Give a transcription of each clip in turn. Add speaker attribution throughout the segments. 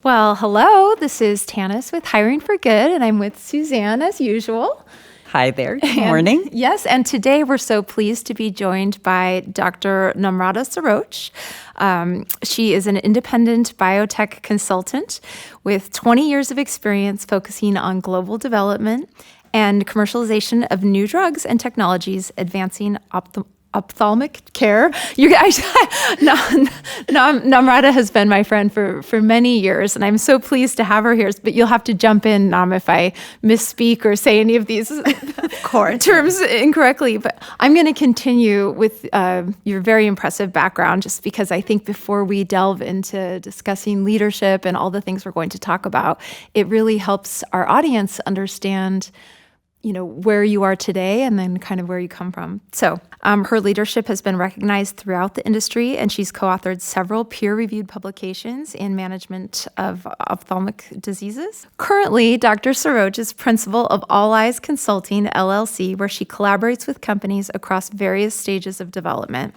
Speaker 1: Well, hello, this is Tanis with Hiring for Good, and I'm with Suzanne as usual.
Speaker 2: Hi there. Good morning.
Speaker 1: Yes, and today we're so pleased to be joined by Dr. Namrata Saroj. She is an independent biotech consultant with 20 years of experience focusing on global development and commercialization of new drugs and technologies advancing ophthalmic care. Namrata has been my friend for many years, and I'm so pleased to have her here. But you'll have to jump in, Nam, if I misspeak or say any of these terms incorrectly. But I'm going to continue with your very impressive background, just because I think before we delve into discussing leadership and all the things we're going to talk about, it really helps our audience understand where you are today and then kind of where you come from. So her leadership has been recognized throughout the industry, and she's co-authored several peer-reviewed publications in management of ophthalmic diseases. Currently, Dr. Saroj is principal of All Eyes Consulting, LLC, where she collaborates with companies across various stages of development.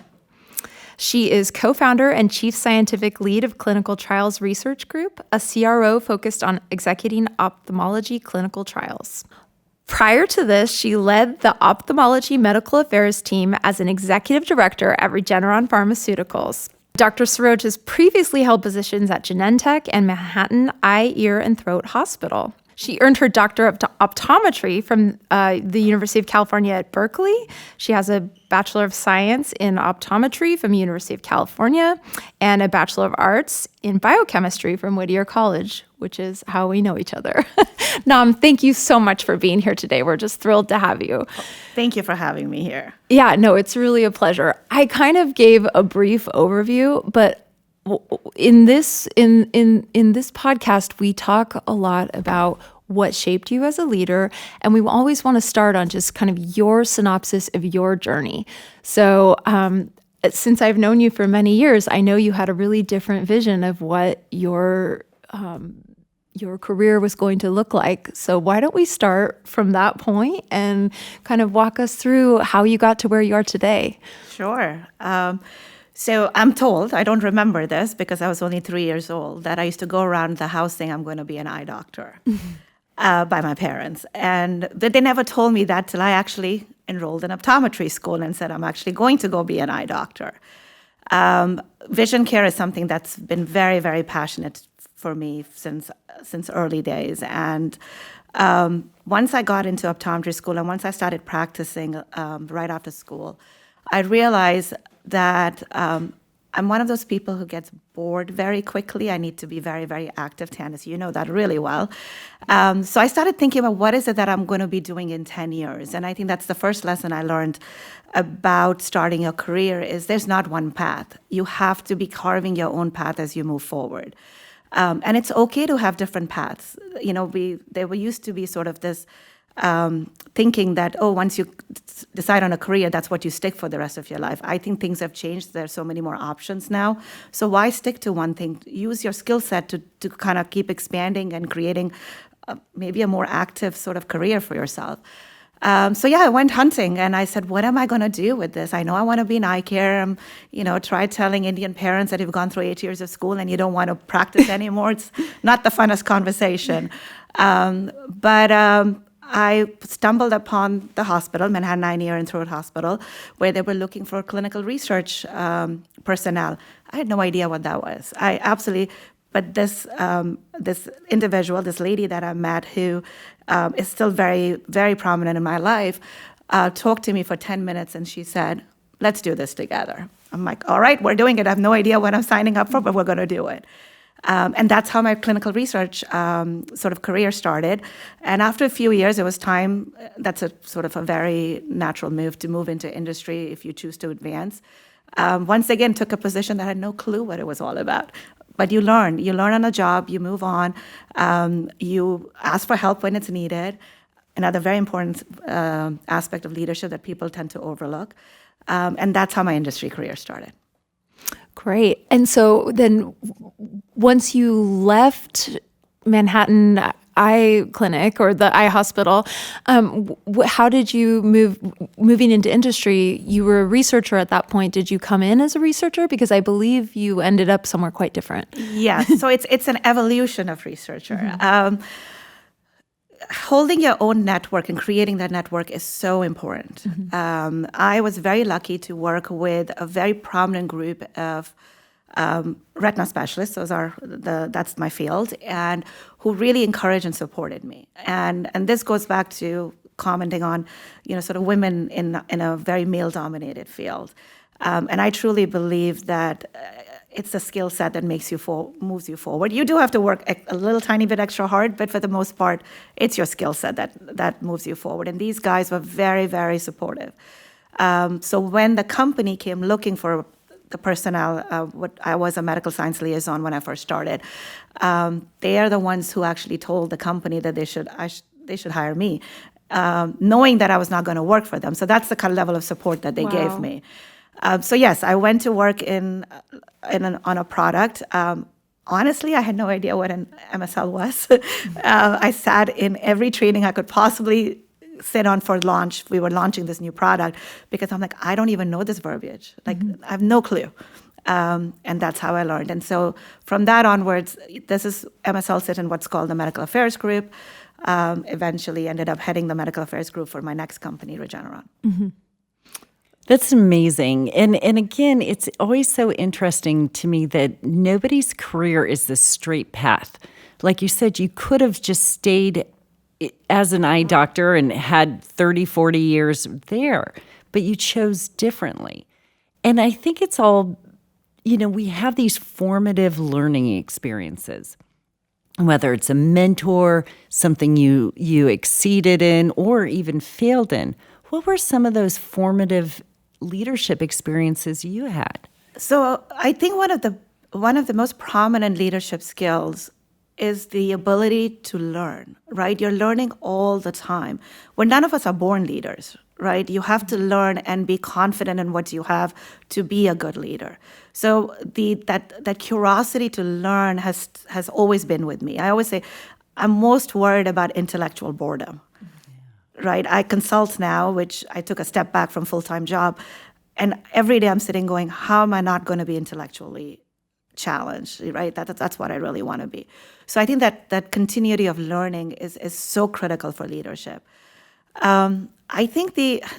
Speaker 1: She is co-founder and chief scientific lead of Clinical Trials Research Group, a CRO focused on executing ophthalmology clinical trials. Prior to this, she led the Ophthalmology Medical Affairs team as an executive director at Regeneron Pharmaceuticals. Dr. Saroj has previously held positions at Genentech and Manhattan Eye, Ear, and Throat Hospital. She earned her Doctor of Optometry from the University of California at Berkeley. She has a Bachelor of Science in Optometry from the University of California and a Bachelor of Arts in Biochemistry from Whittier College, which is how we know each other. Nam, thank you so much for being here today. We're just thrilled to have you.
Speaker 3: Thank you for having me here.
Speaker 1: Yeah, no, it's really a pleasure. I kind of gave a brief overview, but in this podcast, we talk a lot about what shaped you as a leader, and we always want to start on just kind of your synopsis of your journey. So since I've known you for many years, I know you had a really different vision of what your career was going to look like. So why don't we start from that point and kind of walk us through how you got to where you are today?
Speaker 3: Sure. So I'm told, I don't remember this because I was only 3 years old, that I used to go around the house saying I'm going to be an eye doctor by my parents. And they never told me that till I actually enrolled in optometry school and said I'm actually going to go be an eye doctor. Vision care is something that's been very, very passionate for me since early days. And once I got into optometry school and once I started practicing right after school, I realized that I'm one of those people who gets bored very quickly. I need to be very, very active, Tanis. You know that really well. So I started thinking about what is it that I'm going to be doing in 10 years. And I think that's the first lesson I learned about starting a career is there's not one path. You have to be carving your own path as you move forward. And it's okay to have different paths. There used to be sort of this thinking that, once you decide on a career, that's what you stick for the rest of your life. I think things have changed. There's so many more options now. So why stick to one thing? Use your skill set to kind of keep expanding and creating maybe a more active sort of career for yourself. I went hunting and I said, what am I going to do with this? I know I want to be in eye care. Try telling Indian parents that you've gone through 8 years of school and you don't want to practice anymore. It's not the funnest conversation. I stumbled upon the hospital, Manhattan Eye, Ear, and Throat Hospital, where they were looking for clinical research personnel. I had no idea what that was. But this individual, this lady that I met who is still very, very prominent in my life, talked to me for 10 minutes and she said, let's do this together. I'm like, all right, we're doing it. I have no idea what I'm signing up for, but we're going to do it. And that's how my clinical research sort of career started. And after a few years, it was time, that's a sort of a very natural move to move into industry if you choose to advance. Once again, took a position that I had no clue what it was all about. But you learn on the job, you move on, you ask for help when it's needed. Another very important aspect of leadership that people tend to overlook. And that's how my industry career started.
Speaker 1: Great. And so then once you left Manhattan eye clinic or the eye hospital. How did you moving into industry? You were a researcher at that point. Did you come in as a researcher? Because I believe you ended up somewhere quite different.
Speaker 3: Yes. So it's an evolution of researcher. Holding your own network and creating that network is so important. I was very lucky to work with a very prominent group of retina specialists. That's my field, and who really encouraged and supported me. And this goes back to commenting on, sort of women in a very male-dominated field. And I truly believe that it's a skill set that moves you forward. You do have to work a little tiny bit extra hard, but for the most part, it's your skill set that moves you forward. And these guys were very, very supportive. So when the company came looking for the personnel, I was a medical science liaison when I first started. They are the ones who actually told the company that they should hire me, knowing that I was not going to work for them. So that's the kind of level of support that they gave me. So yes, I went to work on a product. Honestly, I had no idea what an MSL was. I sat in every training I could possibly sit on for launch. We were launching this new product because I'm like, I don't even know this verbiage. Like, I have no clue. And that's how I learned. And so from that onwards, this is MSL sit in what's called the Medical Affairs Group. Eventually ended up heading the Medical Affairs Group for my next company, Regeneron.
Speaker 2: That's amazing. And again, it's always so interesting to me that nobody's career is this straight path. Like you said, you could have just stayed as an eye doctor and had 30, 40 years there, but you chose differently. And I think it's all, we have these formative learning experiences, whether it's a mentor, something you exceeded in, or even failed in. What were some of those formative leadership experiences you had?
Speaker 3: So I think one of the most prominent leadership skills is the ability to learn, right? You're learning all the time. Well, none of us are born leaders, right? You have to learn and be confident in what you have to be a good leader. So that curiosity to learn has always been with me. I always say I'm most worried about intellectual boredom. Right, I consult now, which I took a step back from full-time job, and every day I'm sitting going, how am I not going to be intellectually challenged? Right, that's what I really want to be. So I think that continuity of learning is so critical for leadership. I think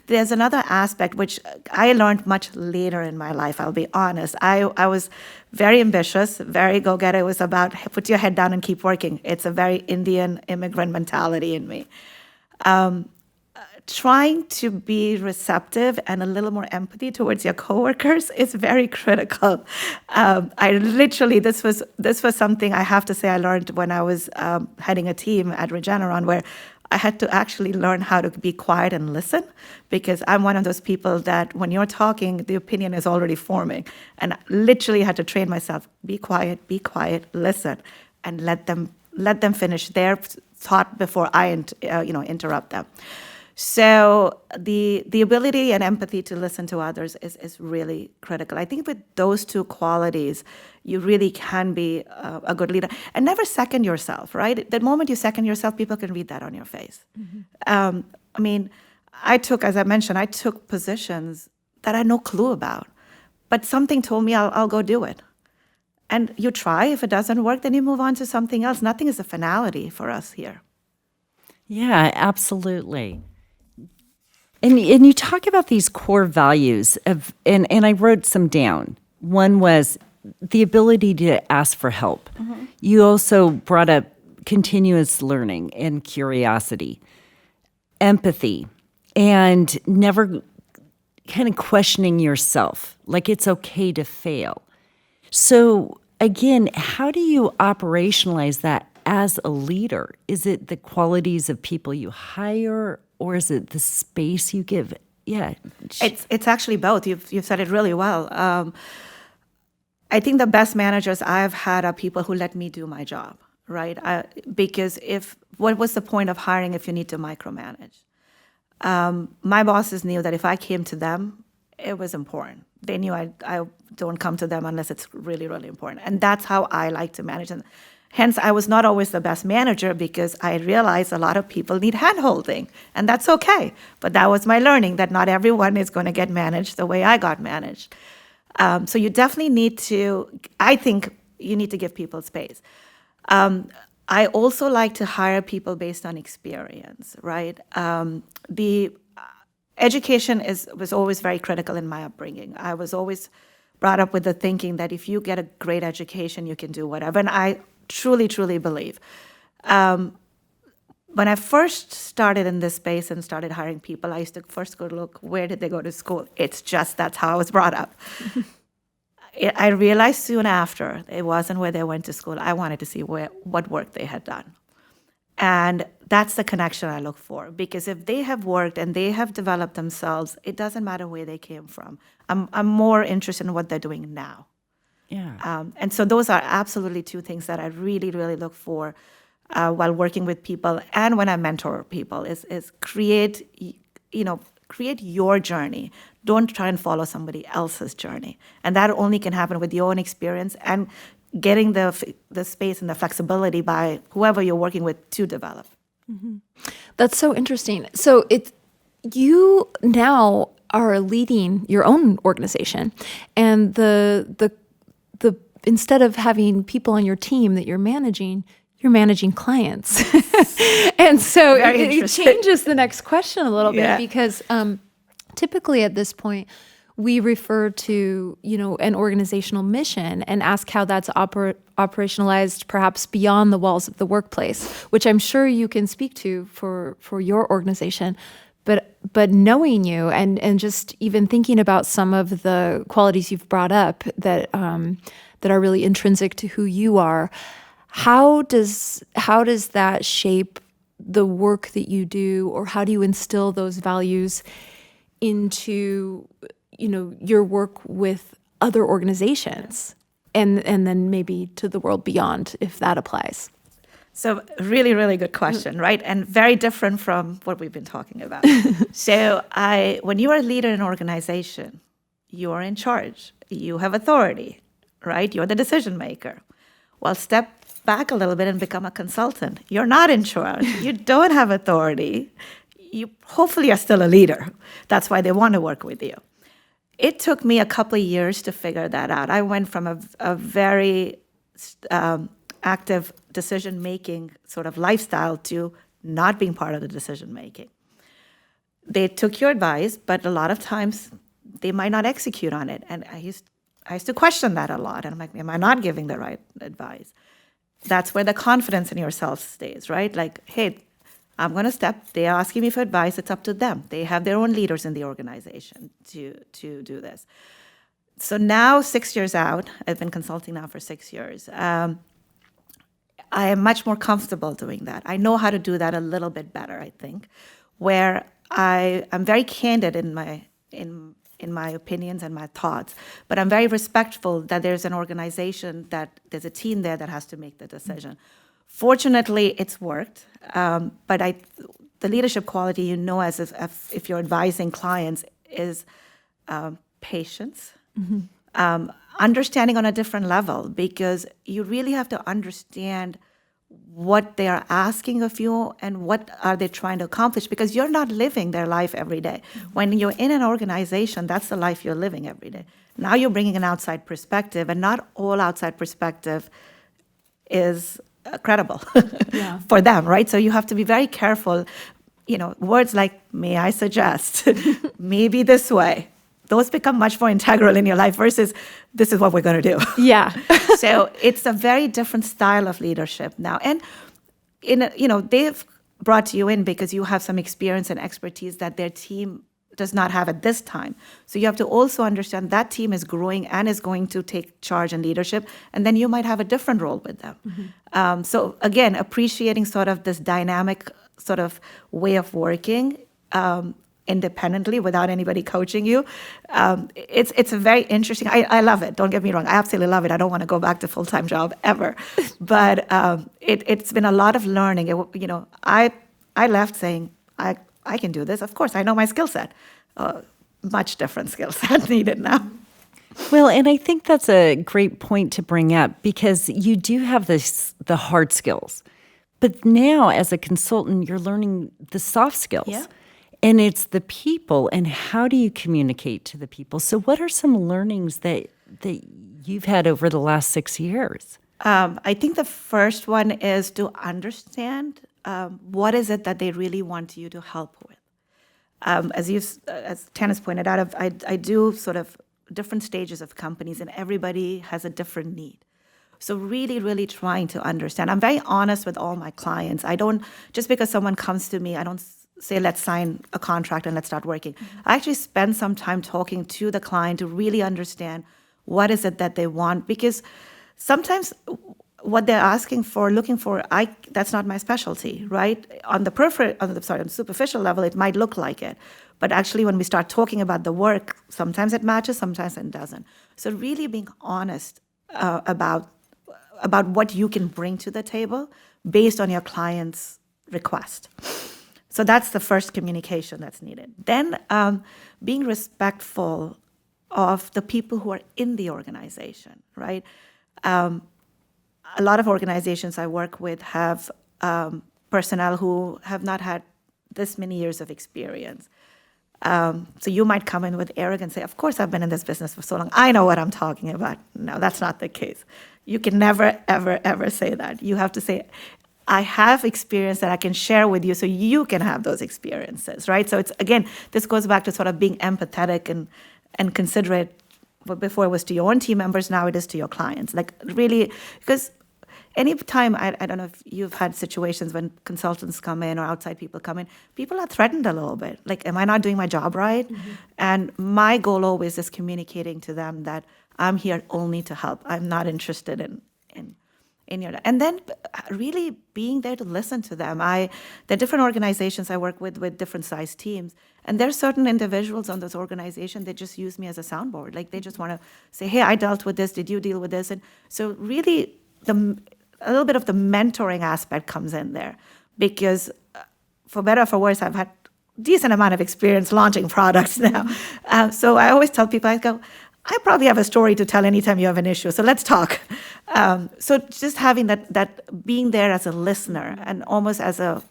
Speaker 3: there's another aspect which I learned much later in my life. I'll be honest. I was very ambitious, very go-getter. It was about put your head down and keep working. It's a very Indian immigrant mentality in me. Trying to be receptive and a little more empathy towards your coworkers is very critical. This was something I have to say I learned when I was heading a team at Regeneron, where I had to actually learn how to be quiet and listen, because I'm one of those people that when you're talking, the opinion is already forming, and literally had to train myself: be quiet, listen, and let them finish their thought before I interrupt them. So the ability and empathy to listen to others is really critical. I think with those two qualities, you really can be a good leader. And never second yourself, right? The moment you second yourself, people can read that on your face. As I mentioned, I took positions that I had no clue about, but something told me I'll go do it. And you try. If it doesn't work, then you move on to something else. Nothing is a finality for us here.
Speaker 2: Yeah, absolutely. And you talk about these core values and I wrote some down. One was the ability to ask for help. Mm-hmm. You also brought up continuous learning and curiosity, empathy, and never kind of questioning yourself, like it's okay to fail. So again, how do you operationalize that as a leader? Is it the qualities of people you hire, or is it the space you give? Yeah,
Speaker 3: it's actually both. You've said it really well. I think the best managers I've had are people who let me do my job, right? Because what was the point of hiring if you need to micromanage? My bosses knew that if I came to them, it was important. They knew I don't come to them unless it's really, really important. And that's how I like to manage. Hence, I was not always the best manager because I realized a lot of people need hand-holding, and that's okay. But that was my learning, that not everyone is going to get managed the way I got managed. So you definitely need to, I think you need to give people space. I also like to hire people based on experience, right? The education was always very critical in my upbringing. I was always brought up with the thinking that if you get a great education, you can do whatever. And I truly, truly believe. When I first started in this space and started hiring people, I used to first go look, where did they go to school? It's just, that's how I was brought up. I realized soon after, it wasn't where they went to school. I wanted to see what work they had done. And that's the connection I look for. Because if they have worked and they have developed themselves, it doesn't matter where they came from. I'm more interested in what they're doing now.
Speaker 2: Yeah.
Speaker 3: And so those are absolutely two things that I really, really look for while working with people and when I mentor people is create your journey. Don't try and follow somebody else's journey. And that only can happen with your own experience and getting the space and the flexibility by whoever you're working with to develop.
Speaker 1: Mm-hmm. That's so interesting. So you now are leading your own organization, and the instead of having people on your team that you're managing clients. And so it changes the next question a little bit because typically at this point, we refer to, an organizational mission and ask how that's operationalized perhaps beyond the walls of the workplace, which I'm sure you can speak to for your organization. But knowing you and just even thinking about some of the qualities you've brought up that are really intrinsic to who you are, how does that shape the work that you do, or how do you instill those values into your work with other organizations and then maybe to the world beyond, if that applies?
Speaker 3: So really, really good question, right? And very different from what we've been talking about. So when you are a leader in an organization, you are in charge. You have authority, right? You're the decision maker. Well, step back a little bit and become a consultant. You're not in charge. You don't have authority. You hopefully are still a leader. That's why they want to work with you. It took me a couple of years to figure that out. I went from a very active decision-making sort of lifestyle to not being part of the decision-making. They took your advice, but a lot of times they might not execute on it. And I used to question that a lot. And I'm like, am I not giving the right advice? That's where the confidence in yourself stays, right? Like, hey, I'm going to step. They're asking me for advice. It's up to them. They have their own leaders in the organization to do this. So now, 6 years out, I've been consulting now for 6 years. I am much more comfortable doing that. I know how to do that a little bit better, I think, where I'm very candid in my opinions and my thoughts, but I'm very respectful that there's an organization, that there's a team there that has to make the decision. Fortunately, it's worked, but the leadership quality, as if you're advising clients, is patience. Mm-hmm. Understanding on a different level, because you really have to understand what they are asking of you and what are they trying to accomplish, because you're not living their life every day. Mm-hmm. When you're in an organization, that's the life you're living every day. Now you're bringing an outside perspective, and not all outside perspective is credible for them, right? So you have to be very careful. Words like, may I suggest, maybe this way, those become much more integral in your life versus this is what we're going to do.
Speaker 1: Yeah.
Speaker 3: So it's a very different style of leadership now. And they've brought you in because you have some experience and expertise that their team does not have at this time. So you have to also understand that team is growing and is going to take charge and leadership, and then you might have a different role with them. Mm-hmm. So again, appreciating sort of this dynamic sort of way of working independently without anybody coaching you. It's a very interesting, I love it. Don't get me wrong. I absolutely love it. I don't want to go back to full-time job ever. But it's been a lot of learning. I left saying, I can do this. Of course, I know my skill set. Much different skill set needed now.
Speaker 2: Well, and I think that's a great point to bring up because you do have the hard skills. But now as a consultant, you're learning the soft skills.
Speaker 3: Yeah.
Speaker 2: And it's the people and how do you communicate to the people? So what are some learnings that you've had over the last 6 years?
Speaker 3: I think the first one is to understand what is it that they really want you to help with. As Tannis pointed out, I do sort of different stages of companies, and everybody has a different need. So really, really trying to understand. I'm very honest with all my clients. I don't, just because someone comes to me, I don't say, let's sign a contract and let's start working. I actually spend some time talking to the client to really understand what is it that they want, because sometimes what they're asking for, looking for, that's not my specialty, right? On the superficial level, it might look like it. But actually, when we start talking about the work, sometimes it matches, sometimes it doesn't. So really being honest about what you can bring to the table based on your client's request. So that's the first communication that's needed. Then being respectful of the people who are in the organization, right? A lot of organizations I work with have personnel who have not had this many years of experience. So you might come in with arrogance and say, of course, I've been in this business for so long. I know what I'm talking about. No, that's not the case. You can never, ever, ever say that. You have to say, I have experience that I can share with you so you can have those experiences, right? So it's, again, this goes back to sort of being empathetic and considerate. But before it was to your own team members, now it is to your clients. Like really, because any time, I don't know if you've had situations when consultants come in or outside people come in, people are threatened a little bit. Like, am I not doing my job right? Mm-hmm. And my goal always is communicating to them that I'm here only to help. I'm not interested in your, and then really being there to listen to them. There are different organizations I work with different size teams, and there are certain individuals on those organizations that just use me as a soundboard. Like they just want to say, hey, I dealt with this. Did you deal with this? And so really a little bit of the mentoring aspect comes in there, because for better or for worse, I've had decent amount of experience launching products now. So I always tell people, I go, I probably have a story to tell anytime you have an issue, so let's talk. So just having that being there as a listener and almost as a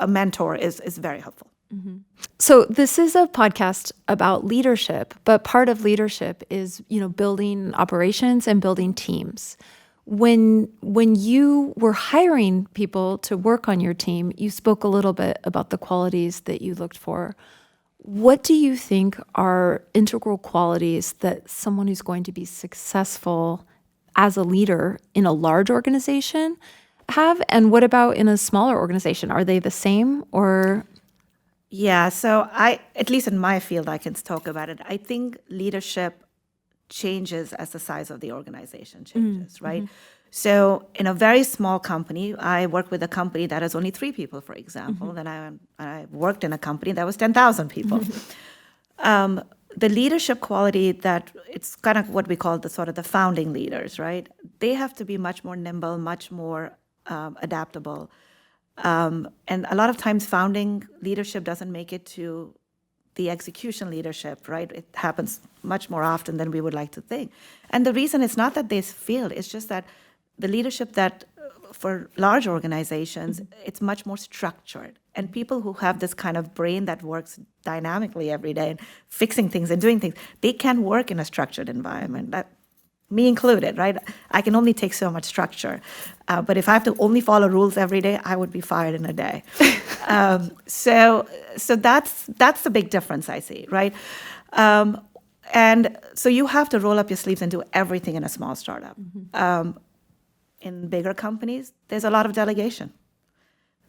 Speaker 3: mentor is very helpful.
Speaker 1: Mm-hmm. So this is a podcast about leadership, but part of leadership is building operations and building teams. When you were hiring people to work on your team, you spoke a little bit about the qualities that you looked for. What do you think are integral qualities that someone who's going to be successful as a leader in a large organization have? And what about in a smaller organization? Are they the same or?
Speaker 3: Yeah, so at least in my field, I can talk about it. I think leadership changes as the size of the organization changes, right? Mm-hmm. So in a very small company, I work with a company that has only 3 people, for example. Mm-hmm. Then I worked in a company that was 10,000 people. Mm-hmm. The leadership quality that it's kind of what we call the sort of the founding leaders, right? They have to be much more nimble, much more adaptable. And a lot of times founding leadership doesn't make it to the execution leadership, right? It happens much more often than we would like to think. And the reason it's not that they failed, it's just that the leadership that for large organizations, it's much more structured. And people who have this kind of brain that works dynamically every day and fixing things and doing things, they can work in a structured environment. Me included, right? I can only take so much structure. But if I have to only follow rules every day, I would be fired in a day. So that's the big difference I see, right? And so you have to roll up your sleeves and do everything in a small startup. Mm-hmm. In bigger companies, there's a lot of delegation,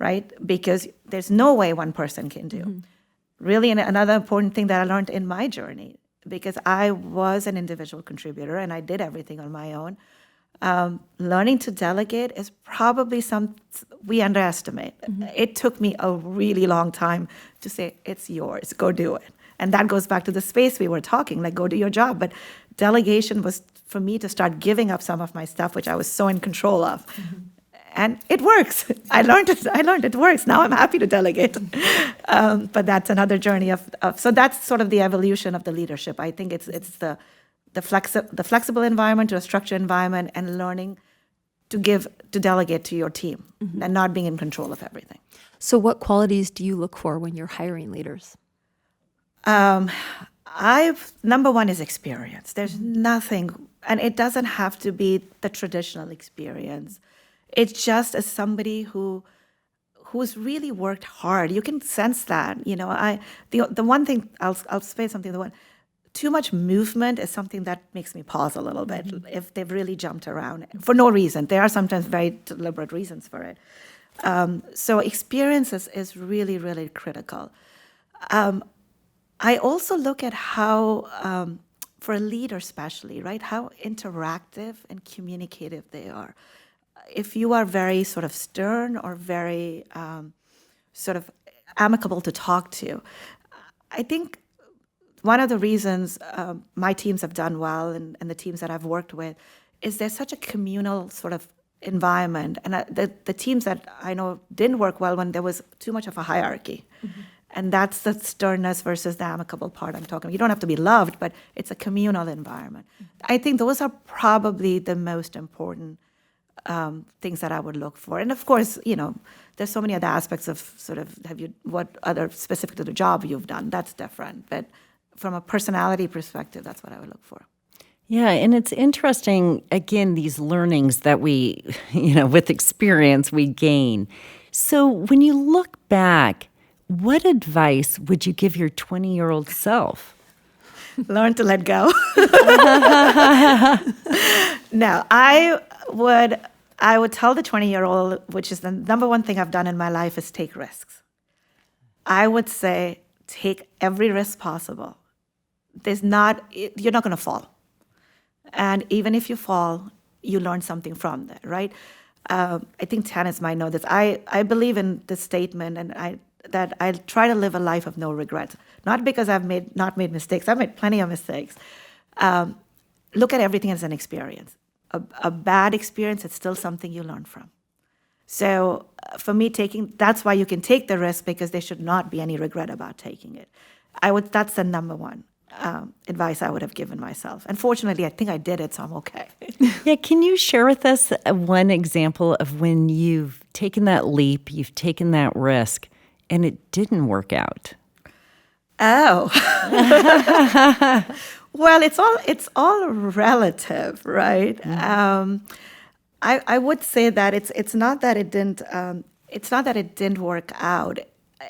Speaker 3: right? Because there's no way one person can do. Mm-hmm. Really, another important thing that I learned in my journey, because I was an individual contributor and I did everything on my own, learning to delegate is probably we underestimate. Mm-hmm. It took me a really long time to say, it's yours, go do it. And that goes back to the space we were talking, like go do your job. But delegation was for me to start giving up some of my stuff, which I was so in control of. Mm-hmm. And it works. I learned it works. Now I'm happy to delegate. But that's another journey of so that's sort of the evolution of the leadership. I think it's the the flexible environment to a structured environment, and learning to delegate to your team and not being in control of everything.
Speaker 1: So what qualities do you look for when you're hiring leaders?
Speaker 3: Number one is experience. There's nothing, and it doesn't have to be the traditional experience. It's just as somebody who's really worked hard. You can sense that. The one thing I'll say something. Too much movement is something that makes me pause a little bit if they've really jumped around for no reason. There are sometimes very deliberate reasons for it. So experience is really, really critical. I also look at how, for a leader especially, right, how interactive and communicative they are. If you are very sort of stern or very sort of amicable to talk to, I think one of the reasons my teams have done well and the teams that I've worked with is there's such a communal sort of environment. And the teams that I know didn't work well when there was too much of a hierarchy. And that's the sternness versus the amicable part I'm talking about. You don't have to be loved, but it's a communal environment. I think those are probably the most important things that I would look for. And of course, there's so many other aspects of sort of what other specific to the job you've done. That's different. But from a personality perspective, that's what I would look for.
Speaker 2: Yeah, and it's interesting, again, these learnings that we, with experience, we gain. So when you look back, what advice would you give your 20-year-old self?
Speaker 3: Learn to let go. No, I would tell the 20-year-old, which is the number one thing I've done in my life, is take risks. I would say take every risk possible. You're not going to fall. And even if you fall, you learn something from that, right? I think Tanis might know this. I believe in this statement, and that I try to live a life of no regrets. Not because I've not made mistakes. I've made plenty of mistakes. Look at everything as an experience. A bad experience, it's still something you learn from. So for me, that's why you can take the risk, because there should not be any regret about taking it. That's the number one advice I would have given myself. Unfortunately, I think I did it, so I'm okay.
Speaker 2: Yeah, can you share with us one example of when you've taken that leap, you've taken that risk, and it didn't work out?
Speaker 3: Oh. Well, it's all relative, right? I would say that it's not that it didn't work out.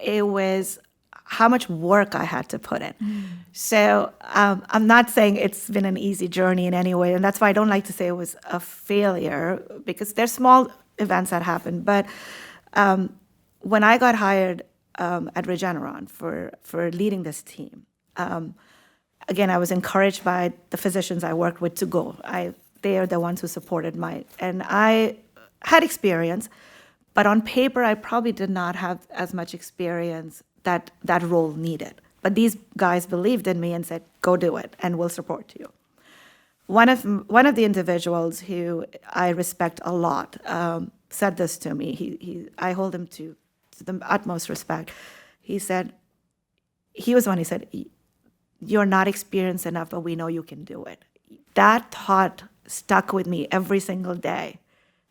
Speaker 3: It was how much work I had to put in. So I'm not saying it's been an easy journey in any way, and that's why I don't like to say it was a failure, because there's small events that happen. But when I got hired at Regeneron for leading this team, again, I was encouraged by the physicians I worked with to go. They are the ones who supported and I had experience, but on paper, I probably did not have as much experience that role needed. But these guys believed in me and said, go do it, and we'll support you. One of the individuals who I respect a lot said this to me. I hold him to the utmost respect. He said, you're not experienced enough, but we know you can do it. That thought stuck with me every single day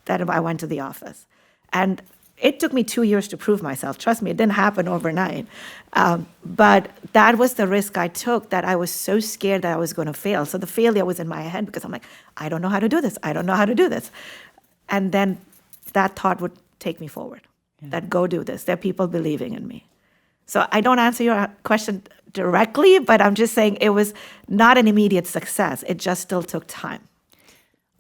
Speaker 3: that I went to the office. And it took me 2 years to prove myself. Trust me, it didn't happen overnight. But that was the risk I took, that I was so scared that I was going to fail. So the failure was in my head, because I'm like, I don't know how to do this. I don't know how to do this. And then that thought would take me forward, that go do this. There are people believing in me. So I don't answer your question directly, but I'm just saying it was not an immediate success. It just still took time.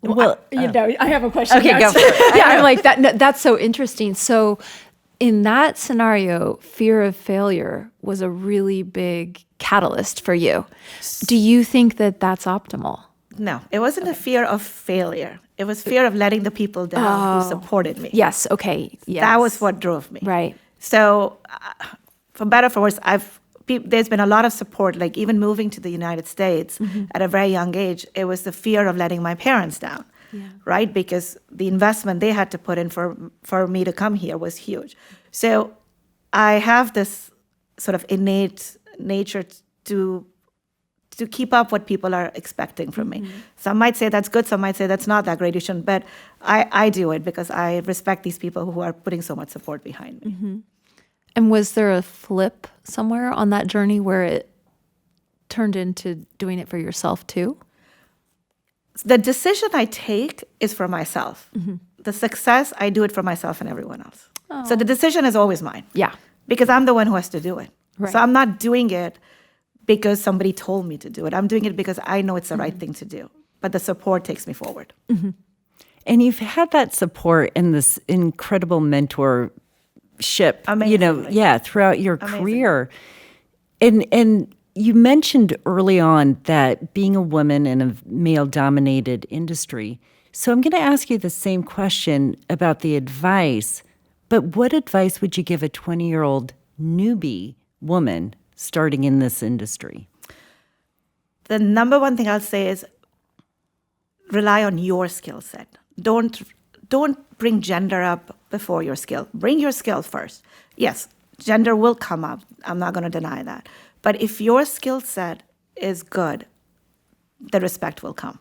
Speaker 1: Well, I have a question.
Speaker 2: Okay, go for it.
Speaker 1: Yeah, I'm like that. That's so interesting. So, in that scenario, fear of failure was a really big catalyst for you. Do you think that that's optimal?
Speaker 3: No, it wasn't a fear of failure. It was fear of letting the people down who supported me.
Speaker 1: Yes. Okay. Yes.
Speaker 3: That was what drove me.
Speaker 1: Right.
Speaker 3: So, for better or for worse, there's been a lot of support, like even moving to the United States at a very young age. It was the fear of letting my parents down, right? Because the investment they had to put in for me to come here was huge. So I have this sort of innate nature to to keep up what people are expecting from me. Some might say that's good, some might say that's not that great, you shouldn't, but I do it because I respect these people who are putting so much support behind me.
Speaker 1: And was there a flip somewhere on that journey where it turned into doing it for yourself too?
Speaker 3: The decision I take is for myself. The success, I do it for myself and everyone else. So the decision is always mine.
Speaker 1: Yeah.
Speaker 3: Because I'm the one who has to do it.
Speaker 1: Right.
Speaker 3: So I'm not doing it because somebody told me to do it. I'm doing it because I know it's the right thing to do. But the support takes me forward.
Speaker 2: And you've had that support and this incredible mentorship, throughout your career. And you mentioned early on that being a woman in a male-dominated industry. So I'm going to ask you the same question about the advice, but what advice would you give a 20-year-old newbie woman starting in this industry?
Speaker 3: The number one thing I'll say is rely on your skill set. Don't bring gender up before your skill. Bring your skill first. Yes, gender will come up. I'm not going to deny that. But if your skill set is good, the respect will come.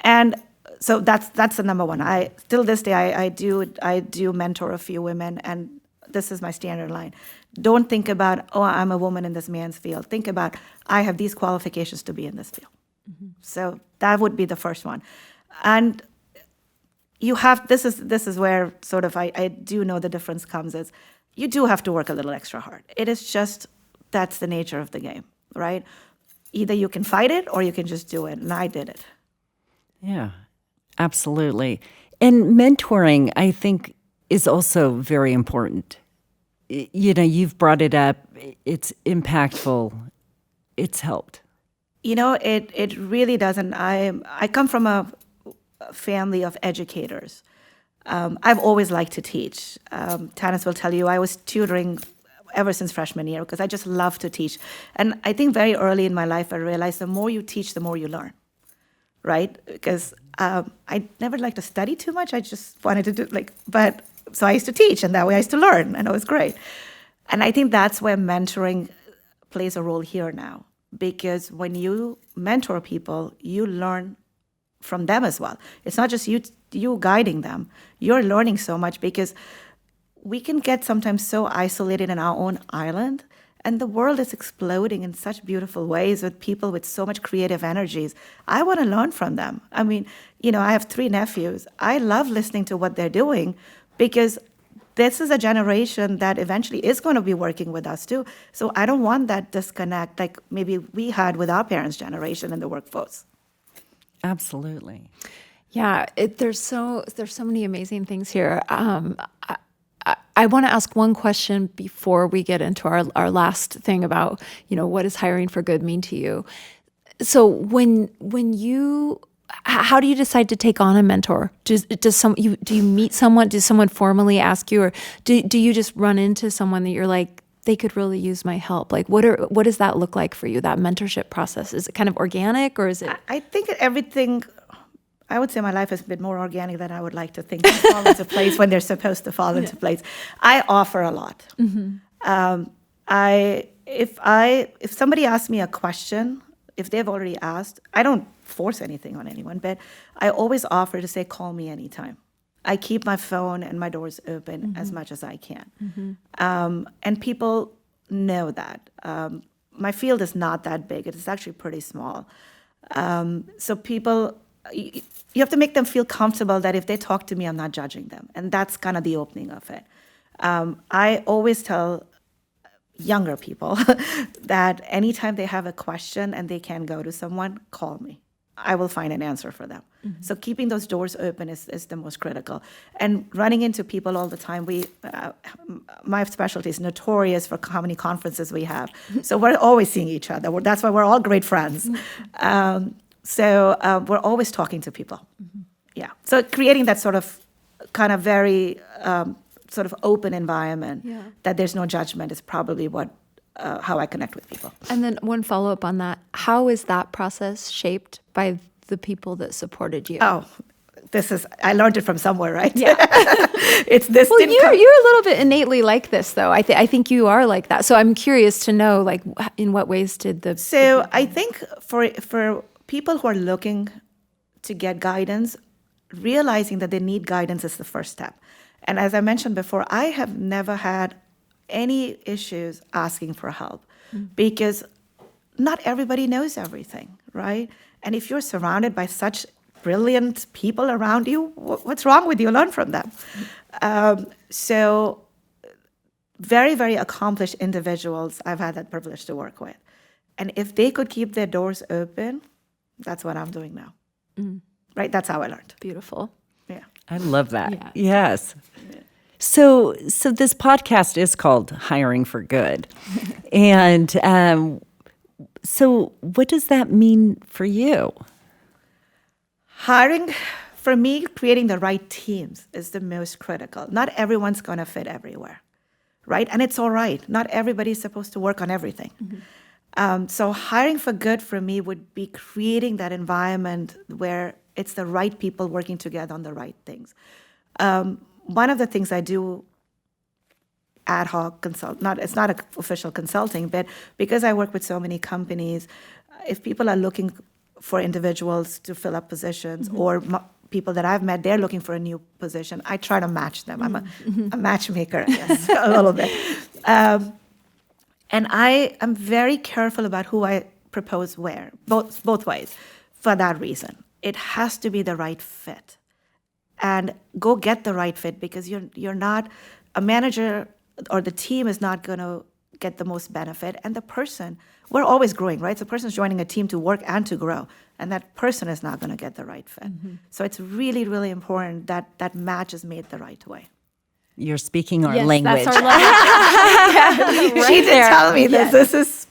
Speaker 3: And so that's the number one. Till this day, I do mentor a few women, and this is my standard line. Don't think about, I'm a woman in this man's field. Think about, I have these qualifications to be in this field. So that would be the first one. And you have, this is where sort of I do know the difference comes is you do have to work a little extra hard. It is just, that's the nature of the game, right? Either you can fight it or you can just do it. And I did it.
Speaker 2: Yeah, absolutely. And mentoring, I think, is also very important. You've brought it up. It's impactful. It's helped.
Speaker 3: It really doesn't. I come from a family of educators. I've always liked to teach. Tanis will tell you I was tutoring ever since freshman year because I just love to teach. And I think very early in my life I realized the more you teach, the more you learn, right? Because I never liked to study too much. I just wanted to do so I used to teach, and that way I used to learn, and it was great. And I think that's where mentoring plays a role here now, because when you mentor people, you learn from them as well. It's not just you guiding them. You're learning so much because we can get sometimes so isolated in our own island, and the world is exploding in such beautiful ways with people with so much creative energies. I want to learn from them. I mean, I have 3 nephews. I love listening to what they're doing because this is a generation that eventually is going to be working with us too. So I don't want that disconnect like maybe we had with our parents' generation in the workforce.
Speaker 2: Absolutely.
Speaker 1: Yeah, there's so many amazing things here. I want to ask one question before we get into our last thing about, what does hiring for good mean to you? So how do you decide to take on a mentor? Do you meet someone? Does someone formally ask you, or do you just run into someone that you're like, they could really use my help? Like, what does that look like for you? That mentorship process, is it kind of organic, or is it? I
Speaker 3: think everything. I would say my life has been more organic than I would like to think. They fall into place when they're supposed to fall into place. I offer a lot. If somebody asks me a question, if they've already asked, I don't force anything on anyone, but I always offer to say, call me anytime. I keep my phone and my doors open as much as I can. And people know that. My field is not that big. It is actually pretty small. So people, you have to make them feel comfortable that if they talk to me, I'm not judging them. And that's kind of the opening of it. I always tell younger people that anytime they have a question and they can't go to someone, call me. I will find an answer for them. So keeping those doors open is the most critical. And running into people all the time, my specialty is notorious for how many conferences we have. So we're always seeing each other. That's why we're all great friends. So we're always talking to people. Yeah. So creating that sort of kind of very sort of open environment that there's no judgment is probably how I connect with people.
Speaker 1: And then one follow-up on that, how is that process shaped by the people that supported you?
Speaker 3: Oh, I learned it from somewhere, right?
Speaker 1: Yeah.
Speaker 3: It's this.
Speaker 1: Well, you're a little bit innately like this, though. I think you are like that. So I'm curious to know, like, in what ways did the...
Speaker 3: So I think for people who are looking to get guidance, realizing that they need guidance is the first step. And as I mentioned before, I have never had any issues asking for help because not everybody knows everything, right? And if you're surrounded by such brilliant people around you, what's wrong with you? Learn from them. So very, very accomplished individuals I've had that privilege to work with. And if they could keep their doors open, that's what I'm doing now. Right? That's how I learned.
Speaker 1: Beautiful.
Speaker 3: Yeah.
Speaker 2: I love that.
Speaker 1: Yeah.
Speaker 2: Yes. So this podcast is called Hiring for Good. And so what does that mean for you?
Speaker 3: Hiring, for me, creating the right teams is the most critical. Not everyone's going to fit everywhere, right? And it's all right. Not everybody's supposed to work on everything. So hiring for good for me would be creating that environment where it's the right people working together on the right things. One of the things I do ad hoc it's not official consulting, but because I work with so many companies, if people are looking for individuals to fill up positions or people that I've met, they're looking for a new position, I try to match them. I'm a matchmaker, I guess, a little bit. And I am very careful about who I propose where, both ways, for that reason. It has to be the right fit. And go get the right fit because you're not, a manager or the team is not going to get the most benefit. And the person, we're always growing, right? So the person's joining a team to work and to grow. And that person is not going to get the right fit. So it's really, really important that that match is made the right way.
Speaker 2: You're speaking our
Speaker 1: Yes,
Speaker 2: language.
Speaker 1: that's our language.
Speaker 3: She did tell me this. This is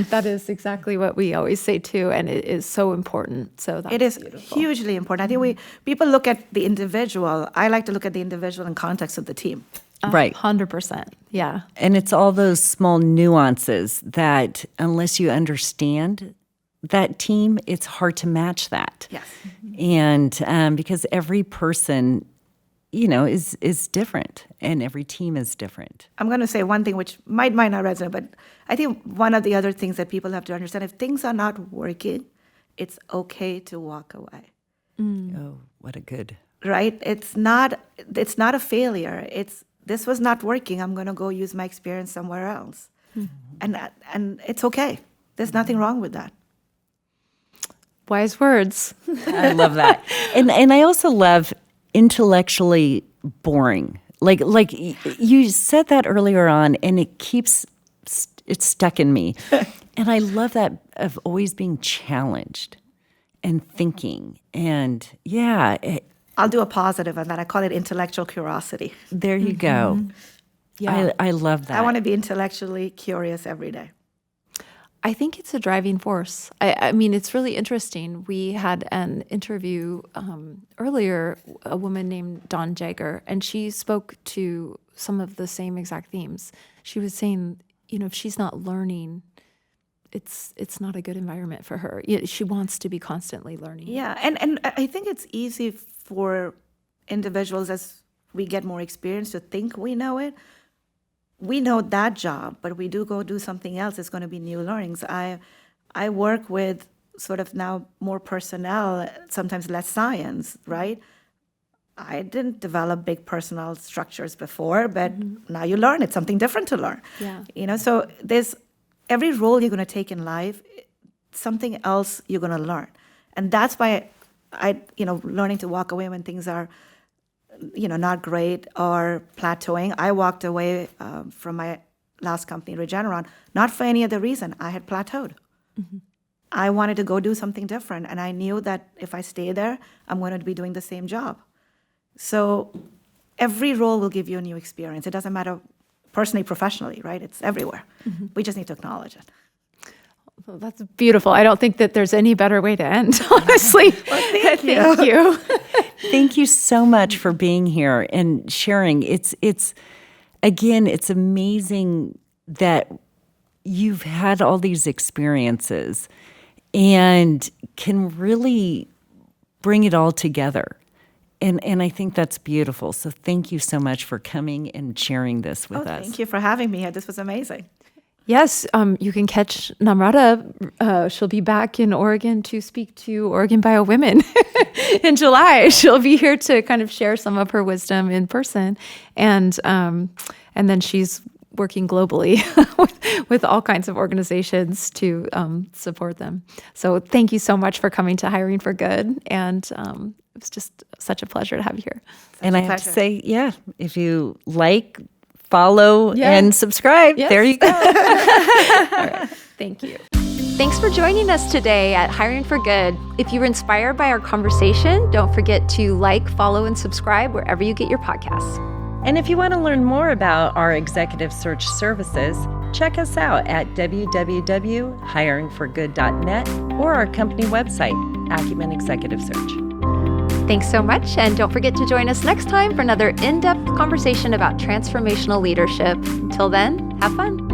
Speaker 1: that is exactly what we always say too, and it is so important. So that's
Speaker 3: it is
Speaker 1: beautiful.
Speaker 3: hugely important. I think people look at the individual. I like to look at the individual in context of the team.
Speaker 2: Right.
Speaker 1: 100%. Yeah.
Speaker 2: And it's all those small nuances that unless you understand that team, it's hard to match that.
Speaker 3: Yes.
Speaker 2: And because every person, is different and every team is different.
Speaker 3: I'm going to say one thing which might not resonate, but I think one of the other things that people have to understand, if things are not working, it's okay to walk away.
Speaker 2: Oh, what a good.
Speaker 3: Right? It's not a failure. This was not working. I'm going to go use my experience somewhere else. And it's okay. There's nothing wrong with that.
Speaker 1: Wise words.
Speaker 2: I love that. And I also love intellectually boring. Like you said that earlier on, and it's stuck in me. And I love that of always being challenged and thinking. And
Speaker 3: I'll do a positive on that. I call it intellectual curiosity.
Speaker 2: There you go.
Speaker 1: Yeah.
Speaker 2: I love that.
Speaker 3: I want to be intellectually curious every day.
Speaker 1: I think it's a driving force. I mean, it's really interesting. We had an interview earlier, a woman named Dawn Jagger, and she spoke to some of the same exact themes. She was saying, if she's not learning, it's not a good environment for her. She wants to be constantly learning.
Speaker 3: Yeah, and I think it's easy for individuals as we get more experience to think we know it. We know that job, but we do go do something else. It's going to be new learnings. I work with sort of now more personnel, sometimes less science, right? I didn't develop big personnel structures before, but now you learn. It's something different to learn.
Speaker 1: Yeah.
Speaker 3: So there's every role you're going to take in life, something else you're going to learn. And that's why learning to walk away when things are not great or plateauing. I walked away from my last company, Regeneron, not for any other reason. I had plateaued. I wanted to go do something different, and I knew that if I stay there, I'm going to be doing the same job. So every role will give you a new experience. It doesn't matter personally, professionally, right? It's everywhere. We just need to acknowledge it.
Speaker 1: Well, that's beautiful. I don't think that there's any better way to end, honestly.
Speaker 3: Thank
Speaker 1: you.
Speaker 2: Thank you so much for being here and sharing. It's amazing that you've had all these experiences and can really bring it all together. And I think that's beautiful. So thank you so much for coming and sharing this with us.
Speaker 3: Thank you for having me here. This was amazing.
Speaker 1: Yes, you can catch Namrata. She'll be back in Oregon to speak to Oregon Bio Women in July. She'll be here to kind of share some of her wisdom in person, and then she's working globally with all kinds of organizations to support them. So thank you so much for coming to Hiring for Good, and it was just such a pleasure to have you here.
Speaker 2: And I have to say, if you like, follow, and subscribe, there you go.
Speaker 1: All right. Thank you. Thanks for joining us today at Hiring for Good. If you were inspired by our conversation, don't forget to like, follow, and subscribe wherever you get your podcasts.
Speaker 2: And if you want to learn more about our executive search services, check us out at www.hiringforgood.net or our company website, Acumen Executive Search.
Speaker 1: Thanks so much, and don't forget to join us next time for another in-depth conversation about transformational leadership. Until then, have fun.